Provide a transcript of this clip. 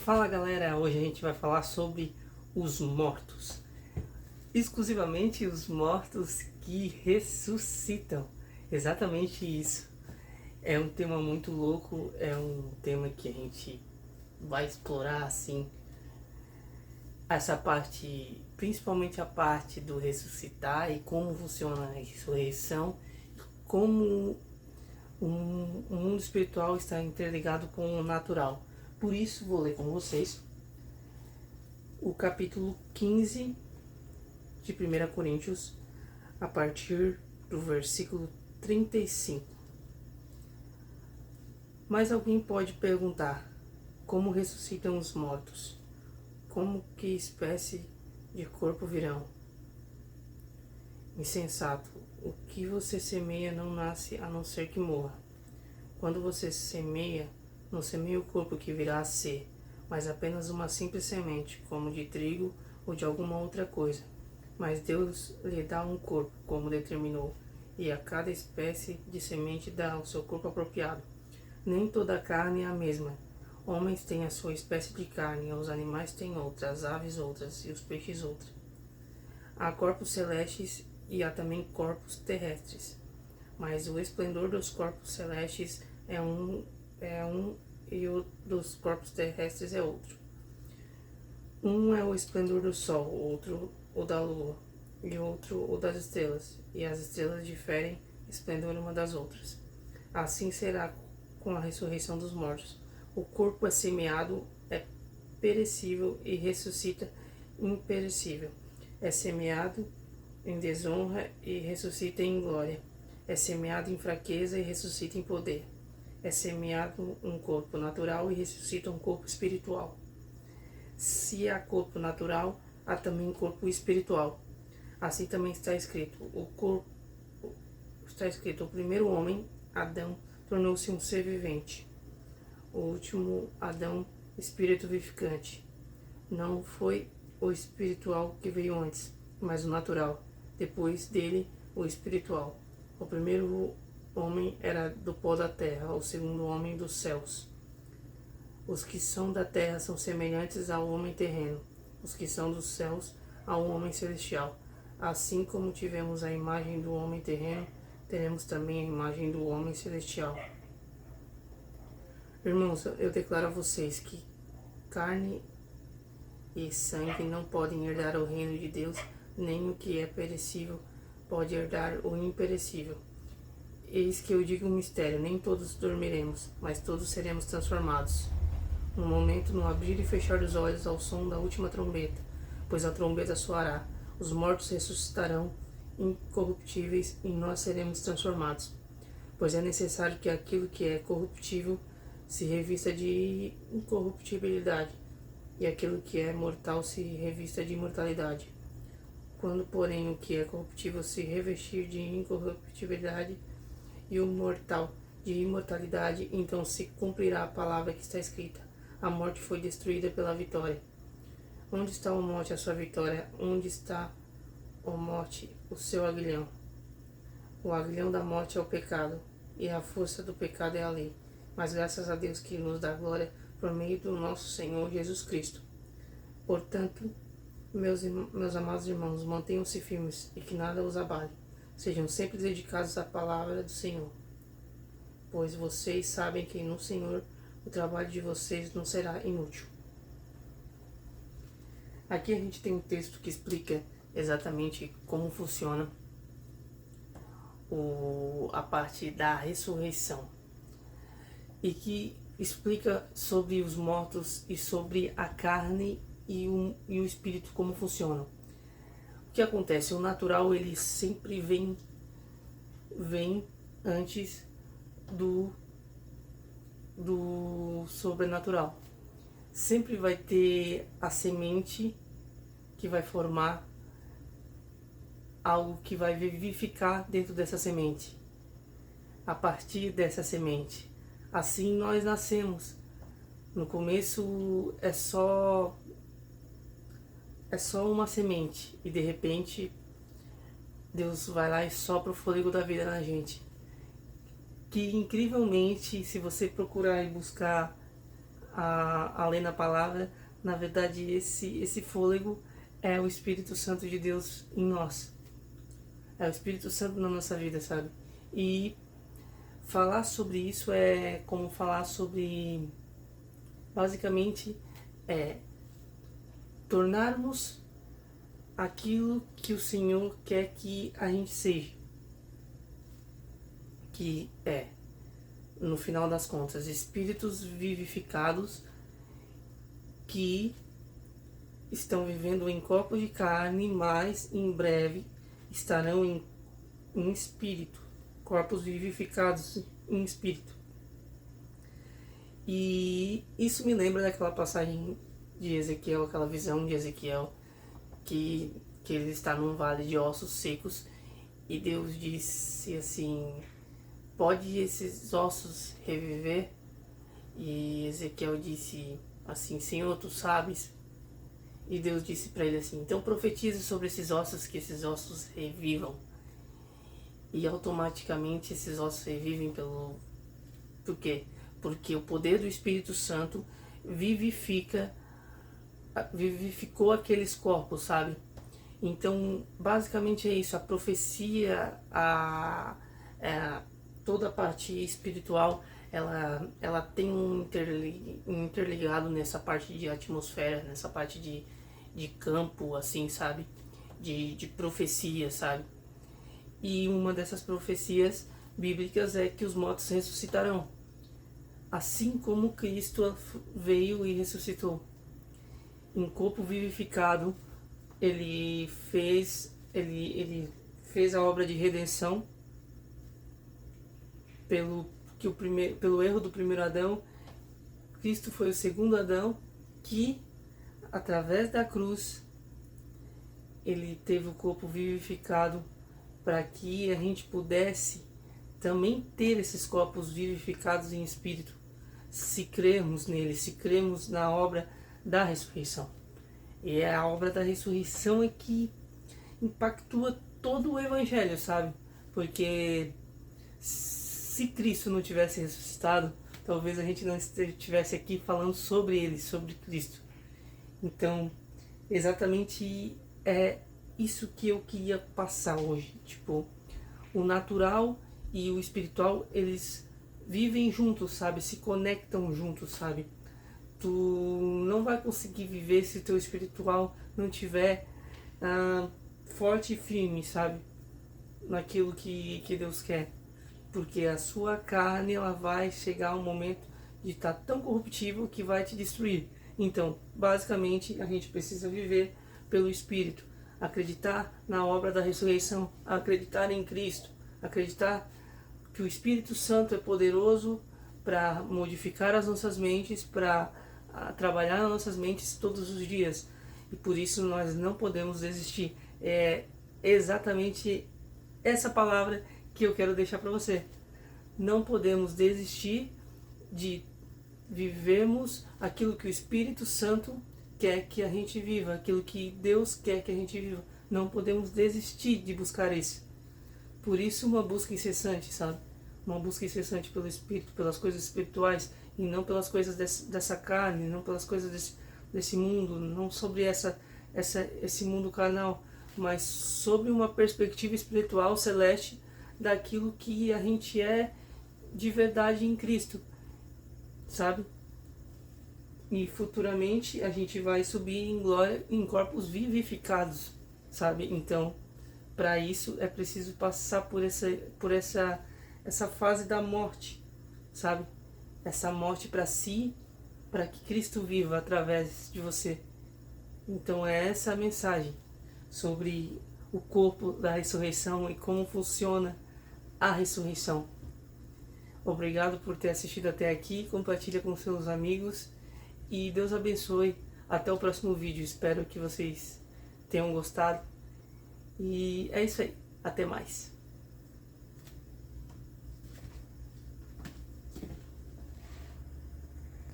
Fala galera, hoje a gente vai falar sobre os mortos, exclusivamente os mortos que ressuscitam, exatamente isso. É um tema muito louco, é um tema que a gente vai explorar assim, essa parte, principalmente a parte do ressuscitar e como funciona a ressurreição, como o mundo espiritual está interligado com o natural. Por isso vou ler com vocês o capítulo 15 de 1 Coríntios, a partir do versículo 35. Mas alguém pode perguntar: como ressuscitam os mortos? Como que espécie de corpo virão? Insensato, o que você semeia não nasce a não ser que morra. Quando você semeia, não semeia o corpo que virá a ser, mas apenas uma simples semente, como de trigo ou de alguma outra coisa. Mas Deus lhe dá um corpo, como determinou, e a cada espécie de semente dá o seu corpo apropriado. Nem toda a carne é a mesma. Homens têm a sua espécie de carne, os animais têm outra, as aves outras, e os peixes outra. Há corpos celestes e há também corpos terrestres. Mas o esplendor dos corpos celestes é um e o dos corpos terrestres é outro. Um é o esplendor do sol, outro o da lua, e outro o das estrelas, e as estrelas diferem esplendor uma das outras. Assim será com a ressurreição dos mortos. O corpo é semeado, é perecível e ressuscita imperecível. É semeado em desonra e ressuscita em glória. É semeado em fraqueza e ressuscita em poder. É semeado um corpo natural e ressuscita um corpo espiritual. Se há corpo natural, há também corpo espiritual. Assim também está escrito: o primeiro homem, Adão, tornou-se um ser vivente. O último Adão, espírito vivificante. Não foi o espiritual que veio antes, mas o natural. Depois dele, o espiritual. O primeiro homem era do pó da terra, o segundo homem dos céus. Os que são da terra são semelhantes ao homem terreno, os que são dos céus ao homem celestial. Assim como tivemos a imagem do homem terreno, teremos também a imagem do homem celestial. Irmãos, eu declaro a vocês que carne e sangue não podem herdar o reino de Deus, nem o que é perecível pode herdar o imperecível. Eis que eu digo um mistério: nem todos dormiremos, mas todos seremos transformados. Um momento, no abrir e fechar dos olhos, ao som da última trombeta, pois a trombeta soará. Os mortos ressuscitarão incorruptíveis e nós seremos transformados. Pois é necessário que aquilo que é corruptível se revista de incorruptibilidade, e aquilo que é mortal se revista de imortalidade. Quando, porém, o que é corruptível se revestir de incorruptibilidade e o mortal de imortalidade, então se cumprirá a palavra que está escrita: a morte foi destruída pela vitória. Onde está a morte, a sua vitória? Onde está, a morte, o seu aguilhão? O aguilhão da morte é o pecado, e a força do pecado é a lei. Mas graças a Deus que nos dá glória por meio do nosso Senhor Jesus Cristo. Portanto, meus amados irmãos, mantenham-se firmes e que nada os abale. Sejam sempre dedicados à palavra do Senhor, pois vocês sabem que no Senhor o trabalho de vocês não será inútil. Aqui a gente tem um texto que explica exatamente como funciona a parte da ressurreição, e que explica sobre os mortos e sobre a carne e o espírito, como funcionam. O que acontece? O natural, ele sempre vem antes do sobrenatural. Sempre vai ter a semente que vai formar algo que vai vivificar dentro dessa semente, a partir dessa semente. Assim nós nascemos. No começo é só uma semente, e de repente Deus vai lá e sopra o fôlego da vida na gente. Que incrivelmente, se você procurar e buscar a ler na palavra, na verdade esse fôlego é o Espírito Santo de Deus em nós. É o Espírito Santo na nossa vida, sabe? E falar sobre isso é como falar sobre, basicamente, tornarmos aquilo que o Senhor quer que a gente seja. Que é, no final das contas, espíritos vivificados que estão vivendo em corpo de carne, mas em breve estarão em espírito, corpos vivificados em espírito. E isso me lembra daquela passagem de Ezequiel, aquela visão de Ezequiel, que ele está num vale de ossos secos, e Deus disse assim: pode esses ossos reviver? E Ezequiel disse assim: Senhor, tu sabes. E Deus disse para ele assim: então profetize sobre esses ossos, que esses ossos revivam. E automaticamente esses ossos revivem por quê? Porque o poder do Espírito Santo vivificou aqueles corpos, sabe? Então, basicamente é isso. A profecia, toda a parte espiritual, ela tem um interligado nessa parte de atmosfera, nessa parte de campo, assim, sabe? De profecia, sabe? E uma dessas profecias bíblicas é que os mortos ressuscitarão, assim como Cristo veio e ressuscitou. Em corpo vivificado, ele fez a obra de redenção pelo erro do primeiro Adão. Cristo foi o segundo Adão que, através da cruz, ele teve o corpo vivificado para que a gente pudesse também ter esses corpos vivificados em espírito, se crermos nele, se crermos na obra da ressurreição. E é a obra da ressurreição é que impactua todo o evangelho, sabe? Porque se Cristo não tivesse ressuscitado, talvez a gente não estivesse aqui falando sobre ele, sobre Cristo. Então, exatamente é isso que eu queria passar hoje. Tipo, o natural e o espiritual, eles vivem juntos, sabe? Se conectam juntos, sabe? Tu não vai conseguir viver se teu espiritual não tiver forte e firme, sabe? Naquilo que Deus quer. Porque a sua carne, ela vai chegar a um momento de estar tão corruptível que vai te destruir. Então, basicamente, a gente precisa viver pelo Espírito. Acreditar na obra da ressurreição. Acreditar em Cristo. Acreditar que o Espírito Santo é poderoso para modificar as nossas mentes, para trabalhar nas nossas mentes todos os dias. E por isso nós não podemos desistir. É exatamente essa palavra que eu quero deixar para você. Não podemos desistir de vivermos aquilo que o Espírito Santo quer que a gente viva, aquilo que Deus quer que a gente viva. Não podemos desistir de buscar isso. Por isso uma busca incessante, sabe? Uma busca incessante pelo Espírito, pelas coisas espirituais, e não pelas coisas dessa carne, não pelas coisas desse mundo, não sobre esse mundo carnal, mas sobre uma perspectiva espiritual celeste daquilo que a gente é de verdade em Cristo, sabe? E futuramente a gente vai subir em glória em corpos vivificados, sabe? Então, para isso é preciso passar por essa fase da morte, sabe? Essa morte para si, para que Cristo viva através de você. Então é essa a mensagem sobre o corpo da ressurreição e como funciona a ressurreição. Obrigado por ter assistido até aqui, compartilha com seus amigos e Deus abençoe. Até o próximo vídeo, espero que vocês tenham gostado. E é isso aí, até mais.